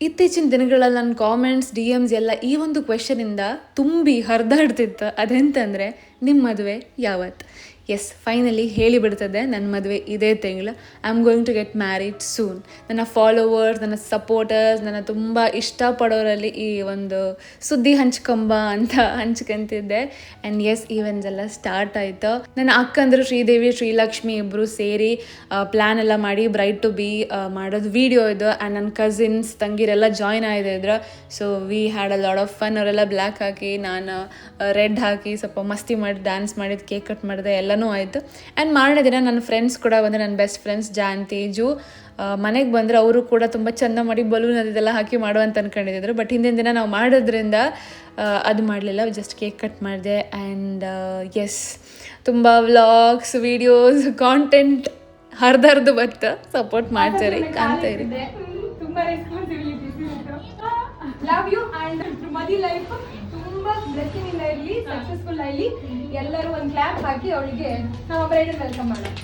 ಇತ್ತೀಚಿನ ದಿನಗಳಲ್ಲಿ ನನ್ನ ಕಾಮೆಂಟ್ಸ್ DMs ಎಲ್ಲ ಈ ಒಂದು ಕ್ವೆಶನಿಂದ ತುಂಬಿ ಹರಿದಾಡ್ತಿತ್ತು. ಅದೆಂತಂದರೆ ನಿಮ್ಮ ಮದುವೆ ಯಾವತ್ತು? ಎಸ್, ಫೈನಲಿ ಹೇಳಿಬಿಡ್ತದೆ, ನನ್ನ ಮದುವೆ ಇದೇ ತಿಂಗಳು. I am going to get married soon. ನನ್ನ ಫಾಲೋವರ್ಸ್, ನನ್ನ ಸಪೋರ್ಟರ್ಸ್, ನನ್ನ ತುಂಬ ಇಷ್ಟಪಡೋರಲ್ಲಿ ಈ ಒಂದು ಸುದ್ದಿ ಹಂಚ್ಕೊಂಬ ಅಂತ ಹಂಚ್ಕೊಂತಿದ್ದೆ. ಆ್ಯಂಡ್ ಎಸ್, ಈವೆಂಟ್ಸ್ ಎಲ್ಲ ಸ್ಟಾರ್ಟ್ ಆಯಿತು. ನನ್ನ ಅಕ್ಕಂದರು ಶ್ರೀದೇವಿ, ಶ್ರೀಲಕ್ಷ್ಮಿ ಇಬ್ಬರು ಸೇರಿ ಪ್ಲ್ಯಾನ್ ಎಲ್ಲ ಮಾಡಿ ಬ್ರೈಡ್ ಟು ಬಿ ಮಾಡೋದು ವಿಡಿಯೋ ಇದು. ಆ್ಯಂಡ್ ನನ್ನ ಕಸಿನ್ಸ್ ತಂಗಿರೆಲ್ಲ ಜಾಯ್ನ್ ಆಗಿದ್ರು. So we had a lot of fun. ಅವರೆಲ್ಲ ಬ್ಲ್ಯಾಕ್ ಹಾಕಿ, ನಾನು ರೆಡ್ ಹಾಕಿ ಸ್ವಲ್ಪ ಮಸ್ತಿ ಮಾಡಿ ಡ್ಯಾನ್ಸ್ ಮಾಡಿದ್ದು, ಕೇಕ್ ಕಟ್ ಮಾಡಿದೆ, ಎಲ್ಲನೂ ಆಯಿತು. ಆ್ಯಂಡ್ ಮಾರನೇ ದಿನ ನನ್ನ ಫ್ರೆಂಡ್ಸ್ ಕೂಡ ಬಂದರೆ, ನನ್ನ ಬೆಸ್ಟ್ ಫ್ರೆಂಡ್ಸ್ ಜಾನ್, ತೇಜು ಮನೆಗೆ ಬಂದರೆ ಅವರು ಕೂಡ ತುಂಬ ಚೆಂದ ಮಾಡಿ ಬಲೂನ್ ಅದೆಲ್ಲ ಹಾಕಿ ಮಾಡುವಂತ ಅಂದ್ಕೊಂಡಿದ್ರು. ಬಟ್ ಹಿಂದಿನ ದಿನ ನಾವು ಮಾಡೋದ್ರಿಂದ ಅದು ಮಾಡಲಿಲ್ಲ, ಜಸ್ಟ್ ಕೇಕ್ ಕಟ್ ಮಾಡಿದೆ. ಆ್ಯಂಡ್ ಎಸ್, ತುಂಬ ವ್ಲಾಗ್ಸ್, ವಿಡಿಯೋಸ್, ಕಾಂಟೆಂಟ್ ಹರಿದು ಬತ್ತು. ಸಪೋರ್ಟ್ ಮಾಡ್ತಾರೆ, ಕಾಣ್ತಾ ಇರಿ. ತುಂಬ ರೆಸ್ಪಾನ್ಸಿಬಿಲಿಟೀಸ್ ಲವ್ ಯು ಆ್ಯಂಡ್ ಮದಿ ಲೈಫ್ ತುಂಬ ಬ್ಲೆಸ್ಸಿಂಗ್ ಇಂದ ಇರಲಿ, ಸಕ್ಸಸ್ಫುಲ್ ಆಗಲಿ. ಎಲ್ಲರೂ ಒಂದು ಕ್ಲಾಪ್ ಹಾಕಿ ಅವಳಿಗೆ ನಾವು ಬ್ರೈಡಲ್ ವೆಲ್ಕಮ್ ಮಾಡೋಣ.